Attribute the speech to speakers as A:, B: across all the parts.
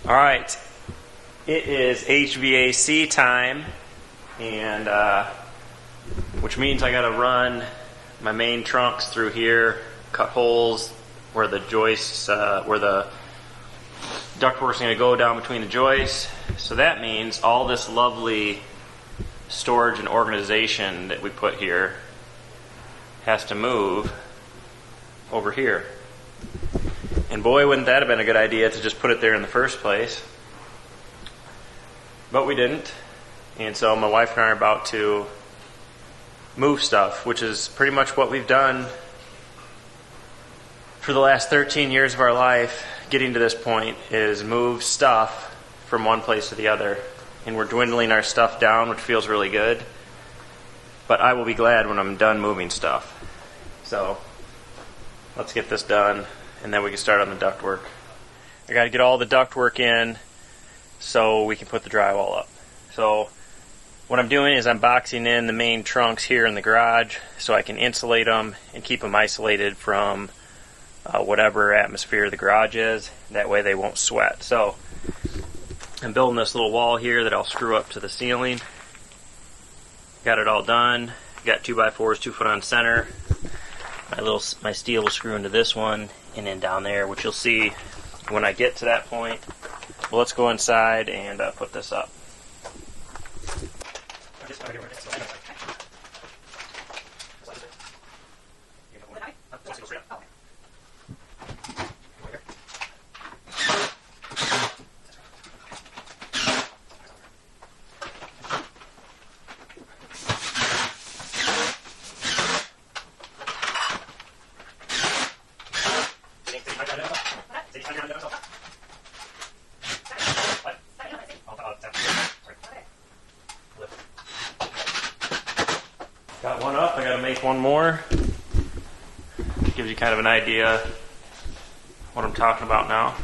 A: Alright, it is HVAC time, and which means I gotta run my main trunks through here, cut holes where the joists, where the ductwork's gonna go down between the joists. So that means all this lovely storage and organization that we put here has to move over here. And boy, wouldn't that have been a good idea to just put it there in the first place. But we didn't. And so my wife and I are about to move stuff, which is pretty much what we've done for the last 13 years of our life. Getting to this point is move stuff from one place to the other. And we're dwindling our stuff down, which feels really good. But I will be glad when I'm done moving stuff. So let's get this done, and then we can start on the ductwork. I got to get all the ductwork in so we can put the drywall up. So what I'm doing is I'm boxing in the main trunks here in the garage so I can insulate them and keep them isolated from whatever atmosphere the garage is. That way they won't sweat. So I'm building this little wall here that I'll screw up to the ceiling. Got it all done. Got 2x4s, 2 foot on center. My steel will screw into this one and then down there, which you'll see when I get to that point. Well, let's go inside and put this up. Got one up, I gotta make one more. Gives you kind of an idea what I'm talking about now.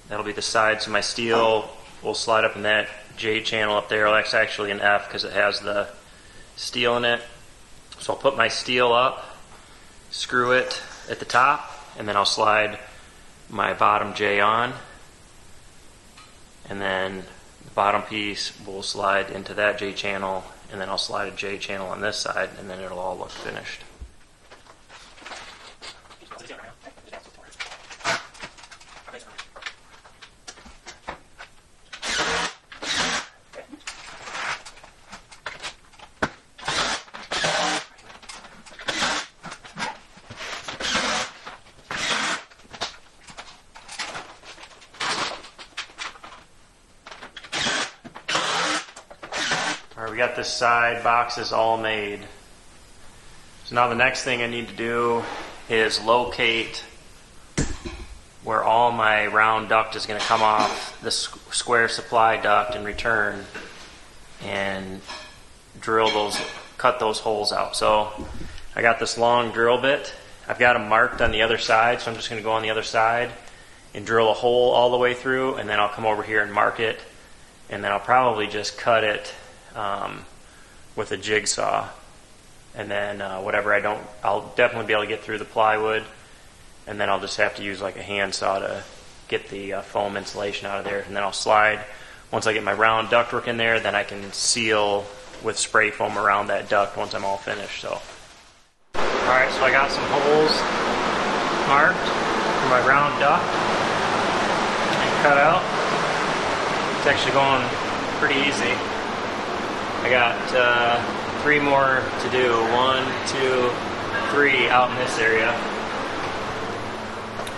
A: That'll be the side, so my steel will slide up in that J channel up there. Well, that's actually an F because it has the steel in it. So I'll put my steel up, screw it at the top, and then I'll slide my bottom J on. And then the bottom piece will slide into that J channel, and then I'll slide a J channel on this side, and then it'll all look finished. We got this side boxes all made. So now the next thing I need to do is locate where all my round duct is going to come off the square supply duct in return, and drill those, cut those holes out. So I got this long drill bit. I've got them marked on the other side, so I'm just going to go on the other side and drill a hole all the way through, and then I'll come over here and mark it, and then I'll probably just cut it with a jigsaw, and then whatever I'll definitely be able to get through the plywood, and then I'll just have to use like a handsaw to get the foam insulation out of there, and then I'll slide. Once I get my round ductwork in there, then I can seal with spray foam around that duct once I'm all finished. So, alright, so I got some holes marked for my round duct and cut out. It's actually going pretty easy. I got 3 more to do. 1, 2, 3 out in this area.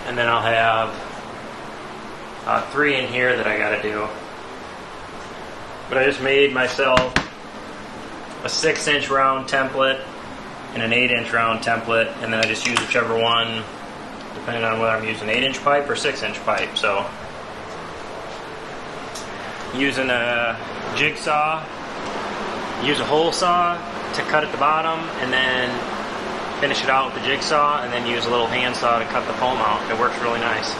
A: And then I'll have 3 in here that I gotta do. But I just made myself a 6-inch round template and an 8-inch round template, and then I just use whichever one, depending on whether I'm using 8-inch pipe or 6-inch pipe. So, using a jigsaw, use a hole saw to cut at the bottom, and then finish it out with the jigsaw, and then use a little hand saw to cut the foam out. It works really nice.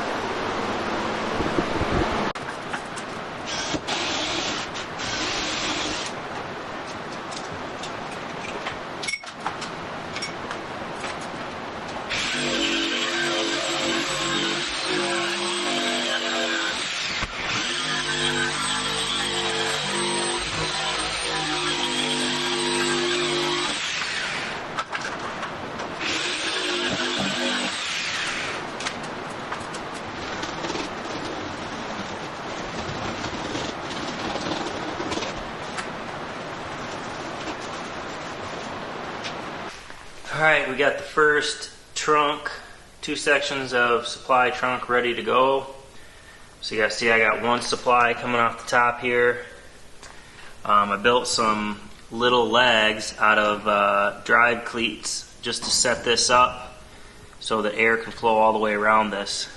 A: Alright, we got the first trunk, 2 sections of supply trunk ready to go. So you guys see I got one supply coming off the top here. I built some little legs out of drive cleats just to set this up so that air can flow all the way around this.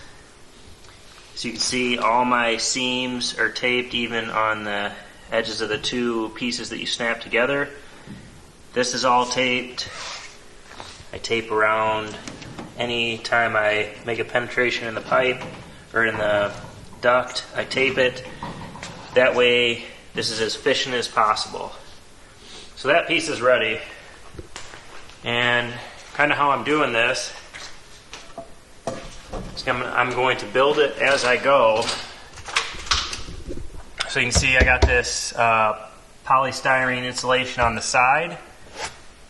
A: So you can see all my seams are taped even on the edges of the 2 pieces that you snap together. This is all taped. I tape around any time I make a penetration in the pipe or in the duct, I tape it. That way this is as efficient as possible. So that piece is ready. And kind of how I'm doing this, I'm going to build it as I go. So you can see I got this polystyrene insulation on the side,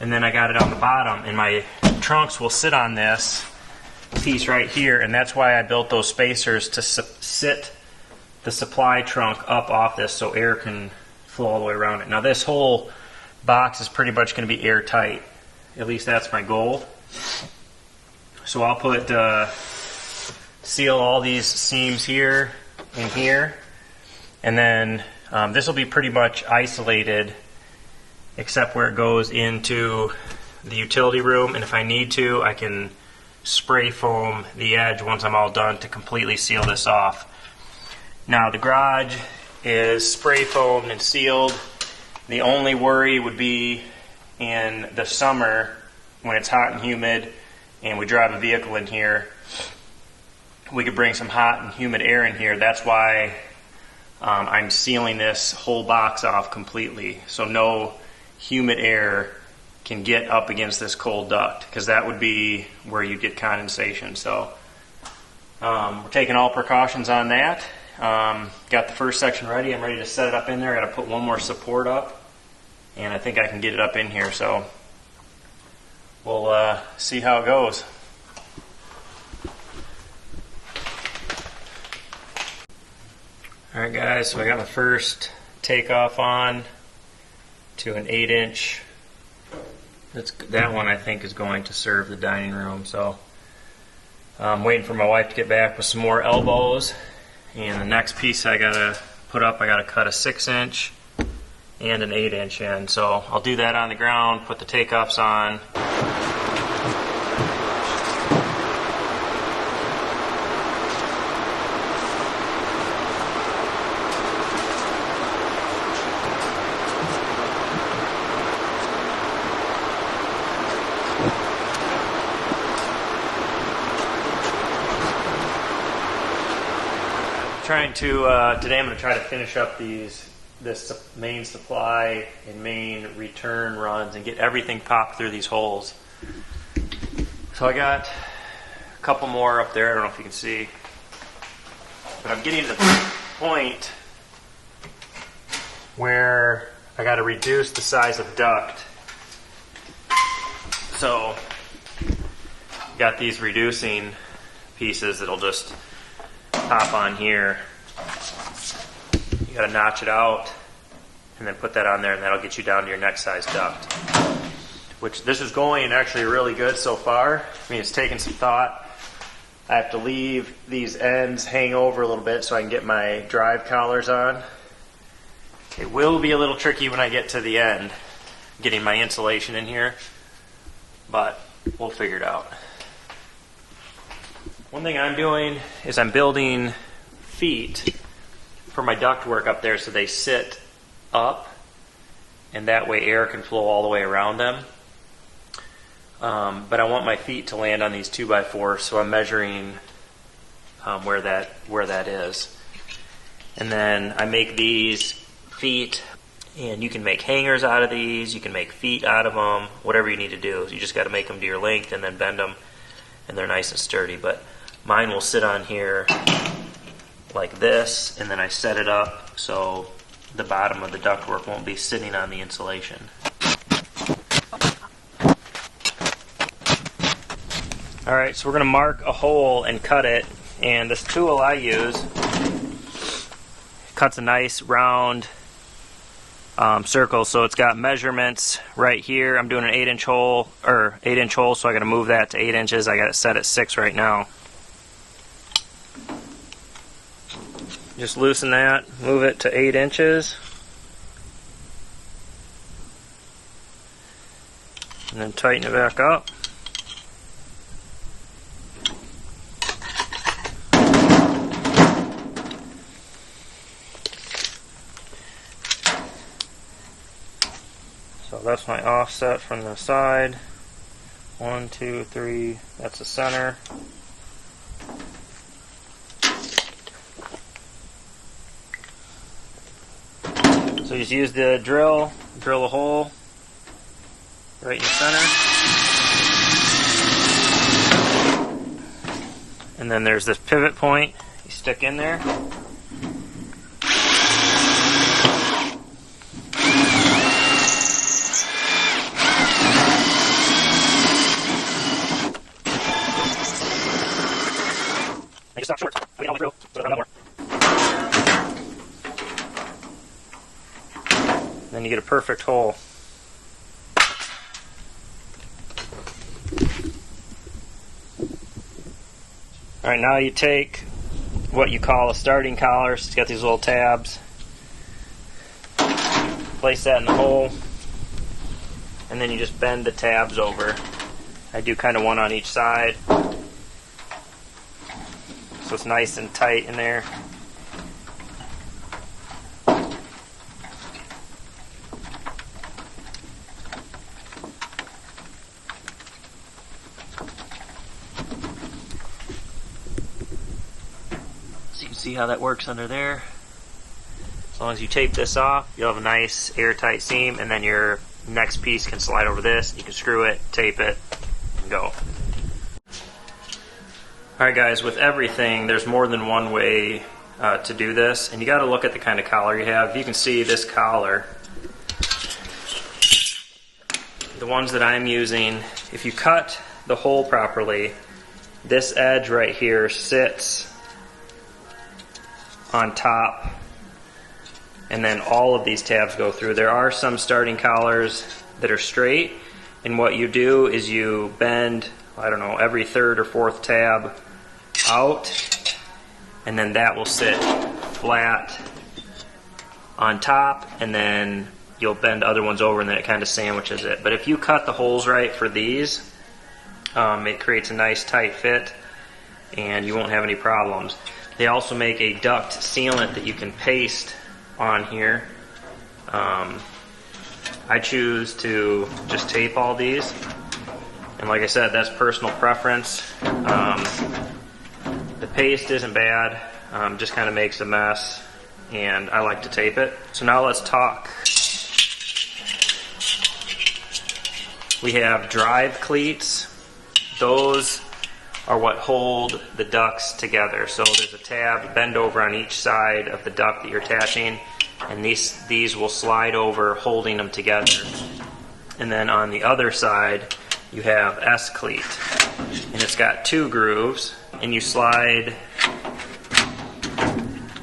A: and then I got it on the bottom, and my trunks will sit on this piece right here, and that's why I built those spacers to sit the supply trunk up off this so air can flow all the way around it. Now this whole box is pretty much going to be airtight. At least that's my goal. So I'll put seal all these seams here and here, and then this will be pretty much isolated except where it goes into the utility room, and if I need to I can spray foam the edge once I'm all done to completely seal this off. Now the garage is spray foamed and sealed. The only worry would be in the summer when it's hot and humid and we drive a vehicle in here, we could bring some hot and humid air in here. That's why I'm sealing this whole box off completely so no humid air can get up against this cold duct, because that would be where you get condensation. So we're taking all precautions on that. Got the first section ready. I'm ready to set it up in there. I got to put one more support up, and I think I can get it up in here. So we'll see how it goes. Alright guys, so I got my first takeoff on to an 8-inch. That one I think is going to serve the dining room. So I'm waiting for my wife to get back with some more elbows. And the next piece I gotta put up, I gotta cut a 6-inch and an 8-inch in. So I'll do that on the ground, put the takeoffs on. Today I'm going to try to finish up this main supply and main return runs and get everything popped through these holes. So I got a couple more up there, I don't know if you can see, but I'm getting to the point where I got to reduce the size of duct. So got these reducing pieces that'll just pop on here. You gotta notch it out and then put that on there, and that'll get you down to your next size duct. Which this is going actually really good so far. I mean, it's taken some thought. I have to leave these ends hang over a little bit so I can get my drive collars on. It will be a little tricky when I get to the end, getting my insulation in here, but we'll figure it out. One thing I'm doing is I'm building feet for my ductwork up there so they sit up, and that way air can flow all the way around them. But I want my feet to land on these 2x4s, so I'm measuring where that is. And then I make these feet, and you can make hangers out of these, you can make feet out of them, whatever you need to do. You just got to make them to your length and then bend them, and they're nice and sturdy. But mine will sit on here like this, and then I set it up so the bottom of the ductwork won't be sitting on the insulation. Alright, so we're going to mark a hole and cut it, and this tool I use cuts a nice round circles. So it's got measurements right here. I'm doing an 8-inch hole, or 8-inch hole, so I got to move that to 8 inches. I got it set at 6 right now. Just loosen that, move it to 8 inches, and then tighten it back up. So that's my offset from the side. 1, 2, 3, that's the center. So just use the drill a hole right in the center. And then there's this pivot point you stick in there. And just stop short. I all the way through, so I got more. Then you get a perfect hole. Alright, now you take what you call a starting collar. So it's got these little tabs. Place that in the hole, and then you just bend the tabs over. I do kind of one on each side, so it's nice and tight in there. So you can see how that works under there. As long as you tape this off, you'll have a nice airtight seam, and then your next piece can slide over this. You can screw it, tape it, and go. Alright guys, with everything, there's more than one way to do this, and you got to look at the kind of collar you have. You can see this collar, the ones that I'm using, if you cut the hole properly, this edge right here sits on top, and then all of these tabs go through. There are some starting collars that are straight, and what you do is you bend, I don't know, every third or fourth tab out, and then that will sit flat on top, and then you'll bend other ones over, and then it kind of sandwiches it. But if you cut the holes right for these, it creates a nice tight fit, and you won't have any problems. They also make a duct sealant that you can paste on here. I choose to just tape all these, and like I said, that's personal preference. The paste isn't bad, just kind of makes a mess, and I like to tape it. So now let's talk. We have drive cleats. Those are what hold the ducts together. So there's a tab bend over on each side of the duct that you're attaching, and these will slide over, holding them together. And then on the other side you have S-cleat, and it's got 2 grooves, and you slide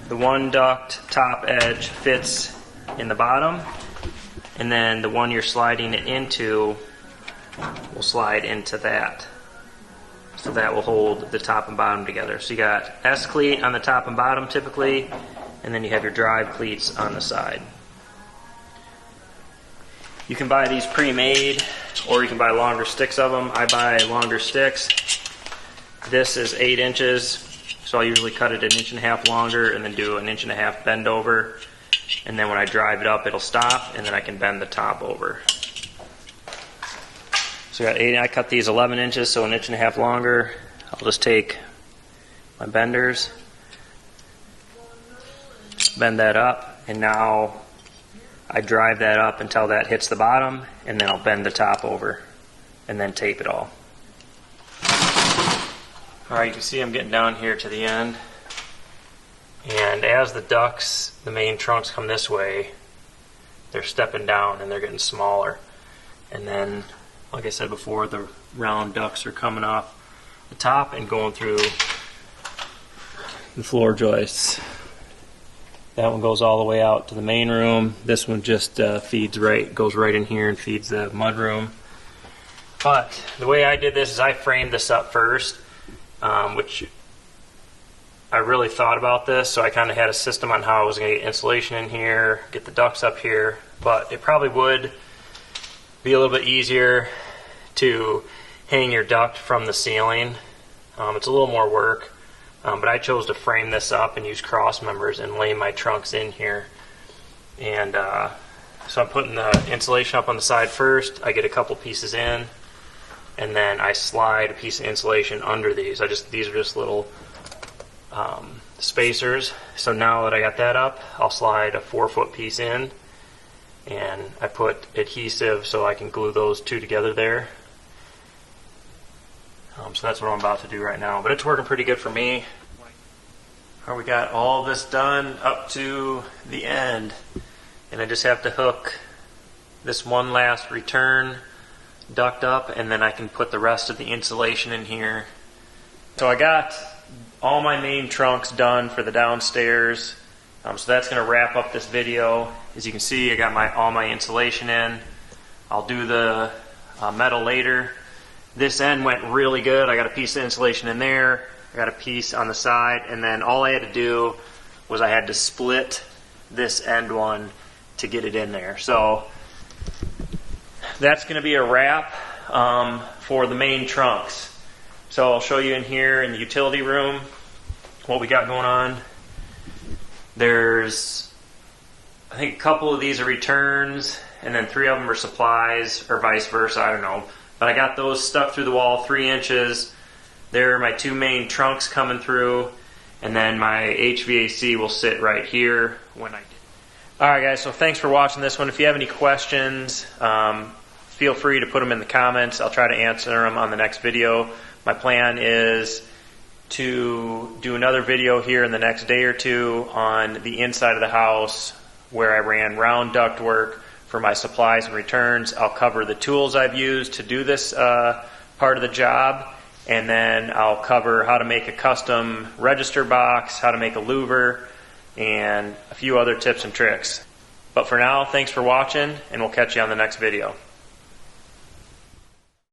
A: the one duct top edge fits in the bottom, and then the one you're sliding it into will slide into that. So that will hold the top and bottom together. So you got S-cleat on the top and bottom typically, and then you have your drive cleats on the side. You can buy these pre-made, or you can buy longer sticks of them. I buy longer sticks. This is 8 inches, so I'll usually cut it 1.5 inches longer and then do 1.5 inches bend over. And then when I drive it up, it'll stop, and then I can bend the top over. So I cut these 11 inches, so 1.5 inches longer. I'll just take my benders, bend that up, and now I drive that up until that hits the bottom, and then I'll bend the top over, and then tape it all. Alright, you can see I'm getting down here to the end, and as the ducts, the main trunks come this way, they're stepping down and they're getting smaller. And then, like I said before, the round ducts are coming off the top and going through the floor joists. That one goes all the way out to the main room. This one just goes right in here and feeds the mud room. But the way I did this is I framed this up first, which I really thought about this, so I kind of had a system on how I was going to get insulation in here, get the ducts up here, but it probably would be a little bit easier to hang your duct from the ceiling. It's a little more work, but I chose to frame this up and use cross members and lay my trunks in here. And so I'm putting the insulation up on the side first. I get a couple pieces in, and then I slide a piece of insulation under these. These are just little spacers. So now that I got that up, I'll slide a 4-foot piece in, and I put adhesive so I can glue those two together there. So that's what I'm about to do right now, but it's working pretty good for me. All right, we got all this done up to the end, and I just have to hook this one last return duct up, and then I can put the rest of the insulation in here. So I got all my main trunks done for the downstairs, so that's going to wrap up this video. As you can see, I got all my insulation in. I'll do the metal later. This end went really good. I got a piece of insulation in there, I got a piece on the side, and then all I had to do was I had to split this end one to get it in there. So that's going to be a wrap for the main trunks. So I'll show you in here in the utility room what we got going on. There's, I think, a couple of these are returns, and then 3 of them are supplies, or vice versa, I don't know. But I got those stuck through the wall 3 inches. There are my 2 main trunks coming through, and then my HVAC will sit right here when I get. Alright guys, so thanks for watching this one. If you have any questions, feel free to put them in the comments. I'll try to answer them on the next video. My plan is to do another video here in the next day or two on the inside of the house where I ran round ductwork for my supplies and returns. I'll cover the tools I've used to do this part of the job, and then I'll cover how to make a custom register box, how to make a louver, and a few other tips and tricks. But for now, thanks for watching, and we'll catch you on the next video.